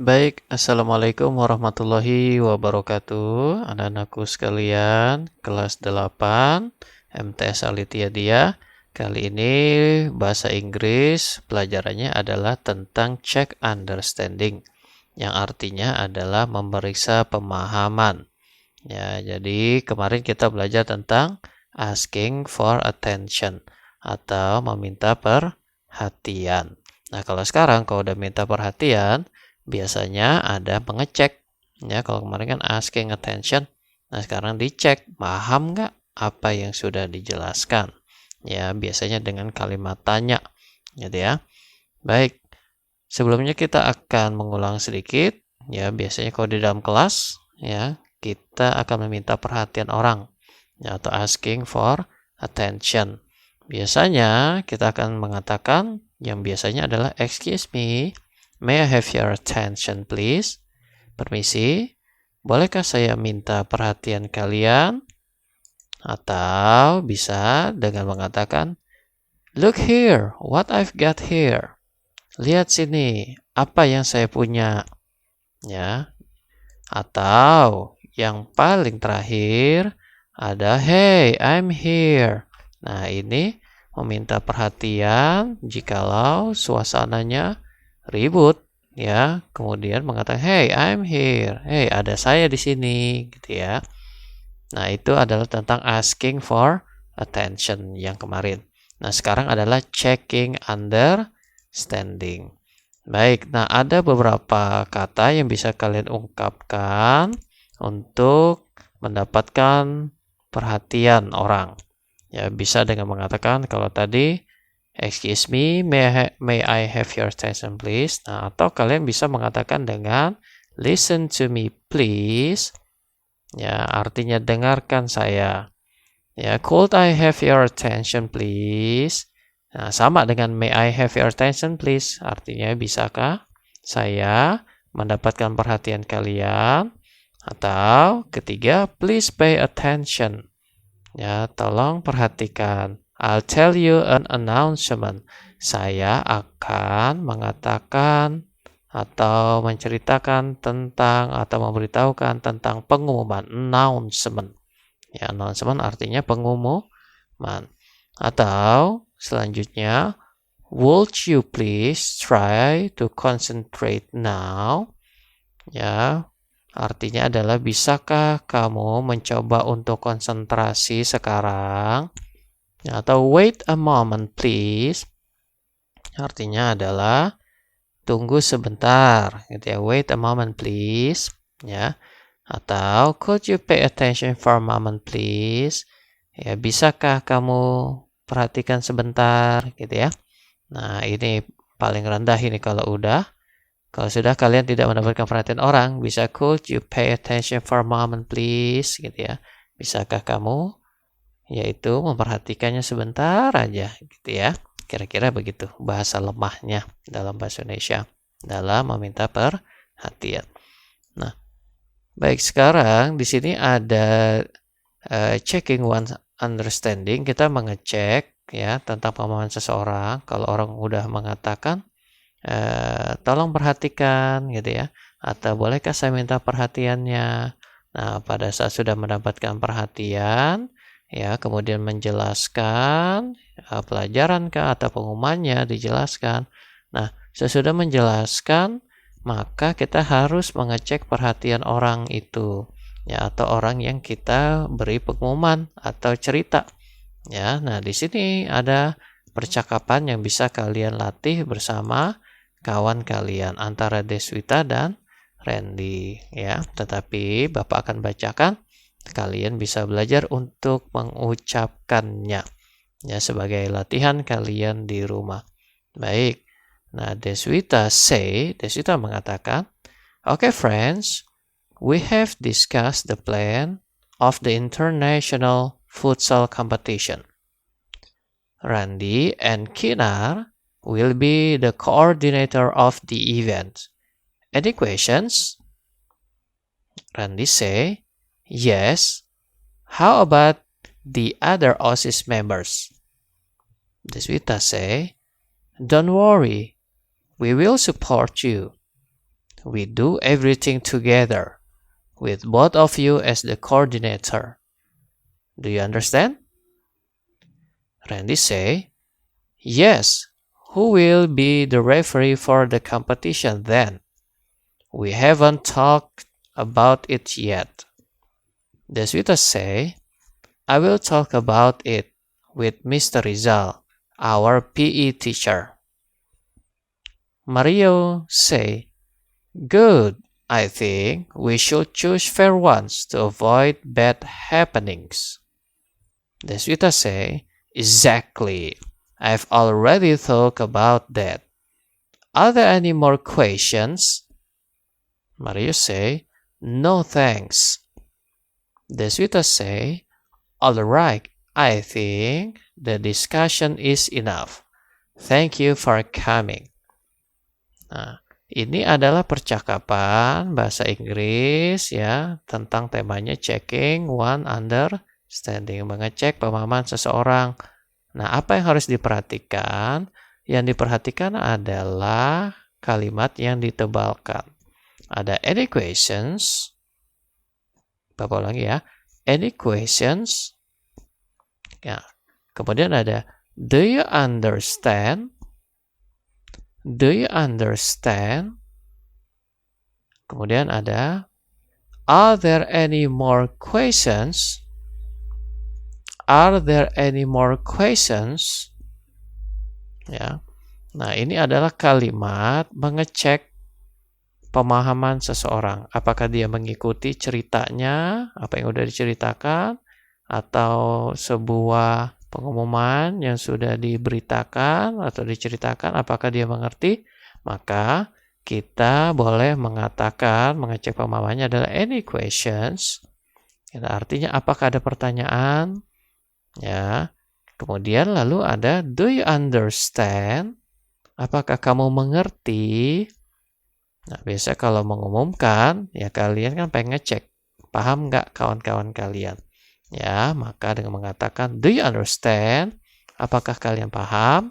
Baik, Assalamualaikum warahmatullahi wabarakatuh. Anak-anakku sekalian, kelas 8, MTS Alitia Dia. Kali ini bahasa Inggris pelajarannya adalah tentang check understanding, yang artinya adalah memeriksa pemahaman. Ya, jadi kemarin kita belajar tentang asking for attention atau meminta perhatian. Nah, kalau sekarang kalau udah minta perhatian, biasanya ada mengecek. Ya, kalau kemarin kan asking attention. Nah, sekarang dicek, paham nggak apa yang sudah dijelaskan? Ya, biasanya dengan kalimat tanya, gitu ya. Baik, sebelumnya kita akan mengulang sedikit. Ya, biasanya kalau di dalam kelas, ya, kita akan meminta perhatian orang, ya, atau asking for attention. Biasanya kita akan mengatakan yang biasanya adalah excuse me, may I have your attention please? Permisi, bolehkah saya minta perhatian kalian? Atau bisa dengan mengatakan, look here, what I've got here. Lihat sini, apa yang saya punya. Ya. Atau yang paling terakhir ada hey, I'm here. Nah, ini meminta perhatian jikalau suasananya ribut, ya. Kemudian mengatakan, hey, I'm here. Hey, ada saya di sini, gitu ya. Nah, itu adalah tentang asking for attention yang kemarin. Nah, sekarang adalah checking understanding. Baik, nah ada beberapa kata yang bisa kalian ungkapkan untuk mendapatkan perhatian orang. Ya, bisa dengan mengatakan kalau tadi excuse me, may I have your attention please? Nah, atau kalian bisa mengatakan dengan listen to me please. Ya, artinya dengarkan saya. Ya, could I have your attention please? Nah, sama dengan may I have your attention please. Artinya bisakah saya mendapatkan perhatian kalian? Atau ketiga, please pay attention. Ya, tolong perhatikan. I'll tell you an announcement. Saya akan mengatakan atau menceritakan tentang atau memberitahukan tentang pengumuman, announcement. Ya, announcement artinya pengumuman. Atau selanjutnya, would you please try to concentrate now? Ya, artinya adalah bisakah kamu mencoba untuk konsentrasi sekarang? Ya, atau wait a moment please. Artinya adalah tunggu sebentar, gitu ya. Wait a moment please, ya. Atau could you pay attention for a moment please? Ya, bisakah kamu perhatikan sebentar, gitu ya. Nah, ini paling rendah ini kalau udah. Kalau sudah kalian tidak mendapatkan perhatian orang, bisa could you pay attention for a moment please, gitu ya. Bisakah kamu yaitu memperhatikannya sebentar aja, gitu ya. Kira-kira begitu bahasa lemahnya dalam bahasa Indonesia dalam meminta perhatian. Nah, baik, sekarang di sini ada checking one understanding. Kita mengecek ya tentang pemahaman seseorang. Kalau orang udah mengatakan tolong perhatikan, gitu ya, atau bolehkah saya minta perhatiannya. Nah, pada saat sudah mendapatkan perhatian, ya, kemudian menjelaskan pelajaran kah atau pengumumannya dijelaskan. Nah, sesudah menjelaskan, maka kita harus mengecek perhatian orang itu, ya, atau orang yang kita beri pengumuman atau cerita. Ya, nah di sini ada percakapan yang bisa kalian latih bersama kawan kalian antara Deswita dan Randy, ya. Tetapi Bapak akan bacakan, kalian bisa belajar untuk mengucapkannya, ya, sebagai latihan kalian di rumah. Baik. Nah, Deswita mengatakan, "Okay friends, we have discussed the plan of the international futsal competition. Randy and Kinar will be the coordinator of the event. Any questions?" Randy say, "Yes. How about the other OSIS members?" Deswita say, "Don't worry. We will support you." We do everything together, with both of you as the coordinator. Do you understand? Randy say, yes. Who will be the referee for the competition then? We haven't talked about it yet. Deswita say, I will talk about it with Mr. Rizal, our PE teacher. Mario say, good. I think we should choose fair ones to avoid bad happenings. Deswita say, exactly. I've already thought about that. Are there any more questions? Mario say, no thanks. Deswita say, all right, I think the discussion is enough. Thank you for coming. Nah, ini adalah percakapan bahasa Inggris ya tentang temanya checking one understanding, mengecek pemahaman seseorang. Nah, apa yang harus diperhatikan? Yang diperhatikan adalah kalimat yang ditebalkan. Ada any questions? Bapak ulangi ya. Any questions? Ya. Kemudian ada do you understand? Do you understand? Kemudian ada are there any more questions? Are there any more questions? Ya. Nah, ini adalah kalimat mengecek pemahaman seseorang. Apakah dia mengikuti ceritanya, apa yang sudah diceritakan, atau sebuah pengumuman yang sudah diberitakan atau diceritakan, apakah dia mengerti? Maka kita boleh mengatakan, mengecek pemahamannya adalah any questions. Artinya apakah ada pertanyaan? Ya. Kemudian lalu ada do you understand? Apakah kamu mengerti? Nah, biasa kalau mengumumkan, ya kalian kan pengen ngecek, paham nggak kawan-kawan kalian? Ya, maka dengan mengatakan, do you understand? Apakah kalian paham?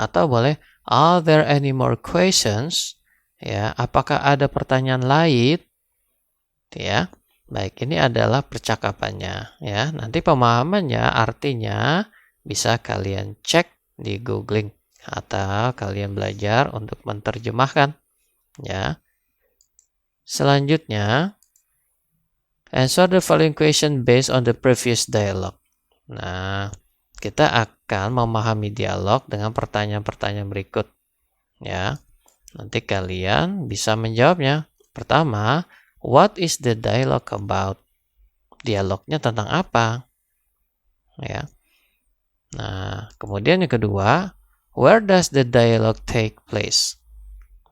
Atau boleh, are there any more questions? Ya, apakah ada pertanyaan lain? Ya, baik, ini adalah percakapannya. Ya, nanti pemahamannya, artinya bisa kalian cek di googling. Atau kalian belajar untuk menerjemahkan. Ya. Selanjutnya, answer the following question based on the previous dialogue. Nah, kita akan memahami dialog dengan pertanyaan-pertanyaan berikut. Ya. Nanti kalian bisa menjawabnya. Pertama, what is the dialogue about? Dialognya tentang apa? Ya. Nah, kemudian yang kedua, where does the dialogue take place?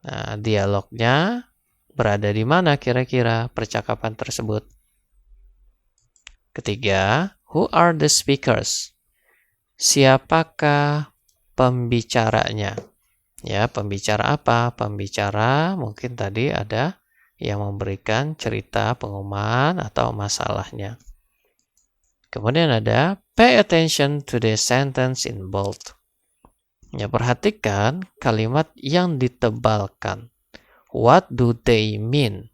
Nah, dialognya berada di mana kira-kira percakapan tersebut? Ketiga, who are the speakers? Siapakah pembicaranya? Ya, pembicara apa? Pembicara mungkin tadi ada yang memberikan cerita pengumuman atau masalahnya. Kemudian ada pay attention to the sentence in bold. Ya, perhatikan kalimat yang ditebalkan. What do they mean?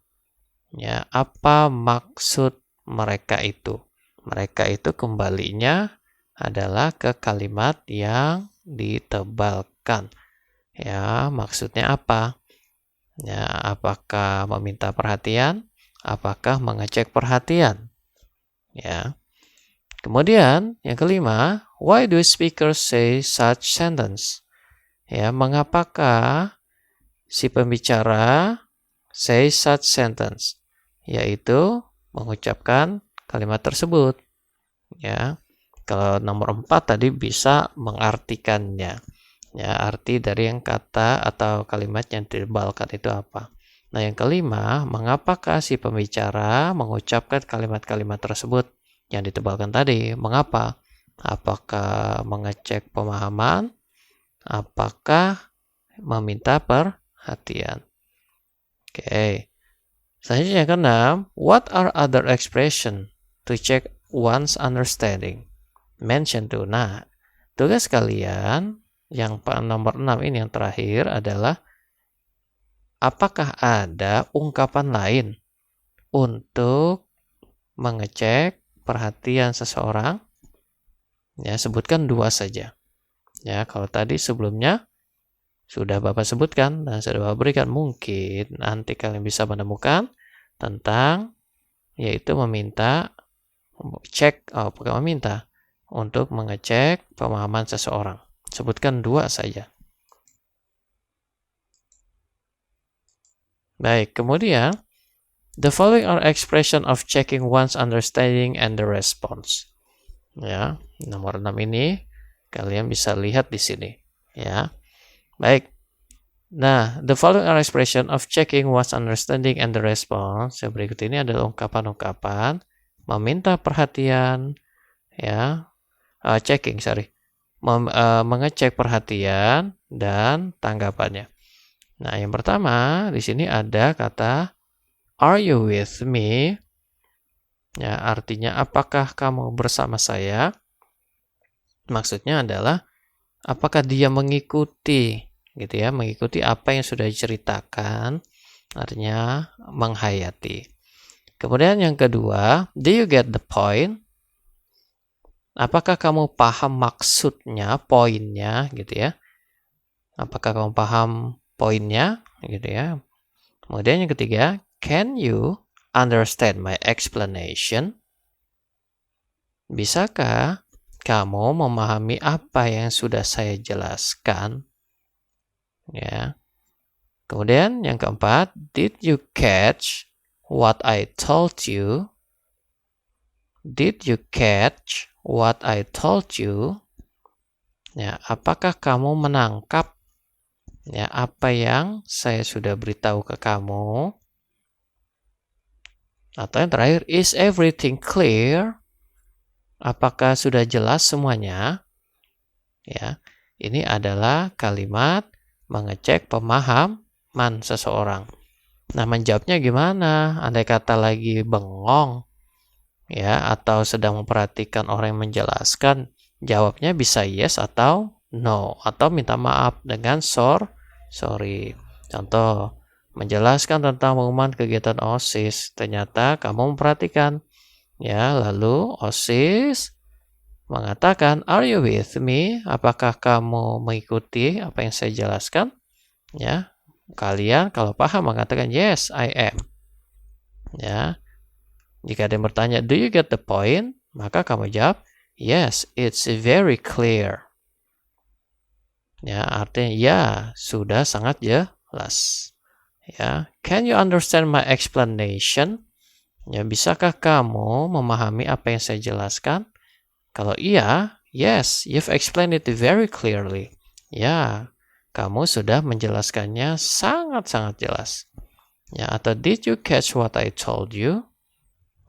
Ya, apa maksud mereka itu? Mereka itu kembalinya adalah ke kalimat yang ditebalkan. Ya, maksudnya apa? Ya, apakah meminta perhatian? Apakah mengecek perhatian? Ya. Kemudian, yang kelima, why do speakers say such sentence? Ya, mengapakah si pembicara say such sentence? Yaitu mengucapkan kalimat tersebut. Ya, kalau nomor 4 tadi bisa mengartikannya. Ya, arti dari yang kata atau kalimat yang ditebalkan itu apa? Nah, yang kelima, mengapakah si pembicara mengucapkan kalimat-kalimat tersebut? Yang ditebalkan tadi, mengapa? Apakah mengecek pemahaman? Apakah meminta perhatian? Oke. Selanjutnya yang keenam, what are other expression to check one's understanding? Mention to. Nah, tugas kalian yang nomor 6 ini yang terakhir adalah apakah ada ungkapan lain untuk mengecek perhatian seseorang? Ya, sebutkan 2 saja. Ya, kalau tadi sebelumnya sudah Bapak sebutkan dan sudah Bapak berikan, mungkin nanti kalian bisa menemukan tentang yaitu meminta bukan meminta, untuk mengecek pemahaman seseorang. Sebutkan 2 saja. Baik, kemudian the following are expression of checking one's understanding and the response. Ya, nomor 6 ini kalian bisa lihat di sini, ya. Baik. Nah, the following are expression of checking one's understanding and the response. Yang berikut ini adalah ungkapan-ungkapan meminta perhatian, ya, mengecek perhatian dan tanggapannya. Nah, yang pertama di sini ada kata are you with me? Ya, artinya apakah kamu bersama saya? Maksudnya adalah apakah dia mengikuti, gitu ya, mengikuti apa yang sudah diceritakan, artinya menghayati. Kemudian yang kedua, do you get the point? Apakah kamu paham maksudnya, poinnya, gitu ya? Apakah kamu paham poinnya, gitu ya? Kemudian yang ketiga, can you understand my explanation? Bisakah kamu memahami apa yang sudah saya jelaskan? Ya. Kemudian yang keempat, did you catch what I told you? Did you catch what I told you? Ya, apakah kamu menangkap ya apa yang saya sudah beritahu ke kamu? Atau yang terakhir, is everything clear? Apakah sudah jelas semuanya? Ya, ini adalah kalimat mengecek pemahaman seseorang. Nah, menjawabnya gimana? Andai kata lagi bengong, ya, atau sedang memperhatikan orang yang menjelaskan, jawabnya bisa yes atau no, atau minta maaf dengan sorry. Contoh, menjelaskan tentang pengumuman kegiatan OSIS, ternyata kamu memperhatikan, ya, lalu OSIS mengatakan, are you with me? Apakah kamu mengikuti apa yang saya jelaskan? Ya, kalian kalau paham mengatakan yes, I am. Ya, jika ada yang bertanya, do you get the point? Maka kamu jawab, yes, it's very clear. Ya, artinya ya, sudah sangat jelas. Ya, can you understand my explanation? Ya, bisakah kamu memahami apa yang saya jelaskan? Kalau iya, yes, you've explained it very clearly. Ya, kamu sudah menjelaskannya sangat-sangat jelas. Ya, atau did you catch what I told you?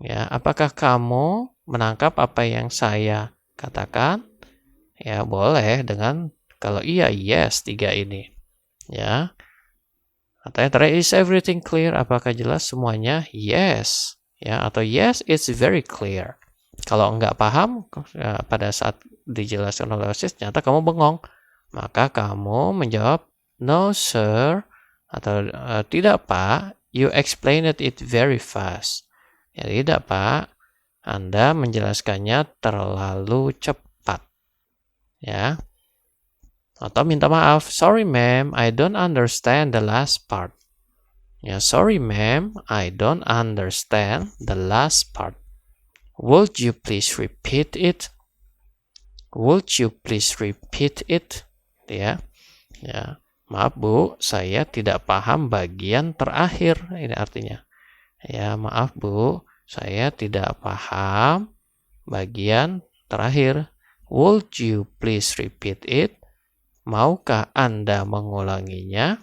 Ya, apakah kamu menangkap apa yang saya katakan? Ya, boleh dengan kalau iya, yes, 3 ini. Ya. Atau yang terakhir, is everything clear? Apakah jelas semuanya? Yes. Ya, atau yes, it's very clear. Kalau enggak paham, ya, pada saat dijelaskan oleh OSIS, ternyata kamu bengong. Maka kamu menjawab, no sir, atau tidak pak, you explained it very fast. Ya, tidak pak, Anda menjelaskannya terlalu cepat. Ya. Atau minta maaf, sorry ma'am, I don't understand the last part. Ya, sorry ma'am, I don't understand the last part. Would you please repeat it? Would you please repeat it? Ya, ya. Maaf Bu, saya tidak paham bagian terakhir. Ini artinya. Ya, maaf Bu, saya tidak paham bagian terakhir. Would you please repeat it? Maukah Anda mengulanginya?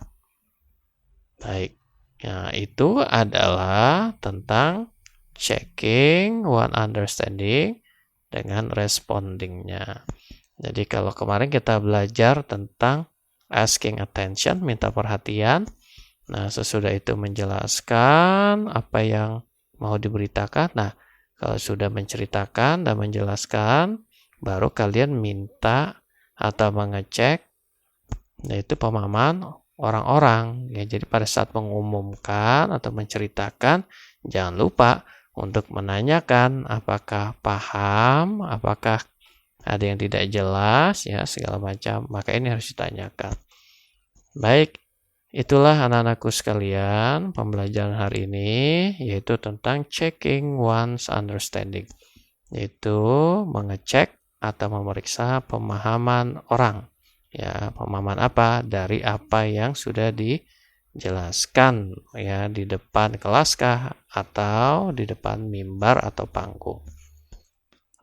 Baik. Nah, itu adalah tentang checking one understanding dengan respondingnya. Jadi kalau kemarin kita belajar tentang asking attention, minta perhatian. Nah, sesudah itu menjelaskan apa yang mau diberitakan. Nah, kalau sudah menceritakan dan menjelaskan, baru kalian minta atau mengecek, yaitu pemahaman orang-orang. Ya, jadi pada saat mengumumkan atau menceritakan, jangan lupa untuk menanyakan apakah paham, apakah ada yang tidak jelas, ya segala macam. Maka ini harus ditanyakan. Baik, itulah anak-anakku sekalian pembelajaran hari ini, yaitu tentang checking one's understanding, yaitu mengecek atau memeriksa pemahaman orang. Ya, pemahaman apa dari apa yang sudah dijelaskan ya di depan kelas kah atau di depan mimbar atau panggung.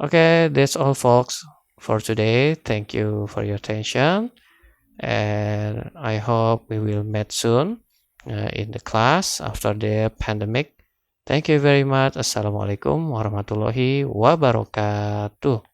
Okay, that's all folks for today. Thank you for your attention. And I hope we will meet soon in the class after the pandemic. Thank you very much. Assalamualaikum warahmatullahi wabarakatuh.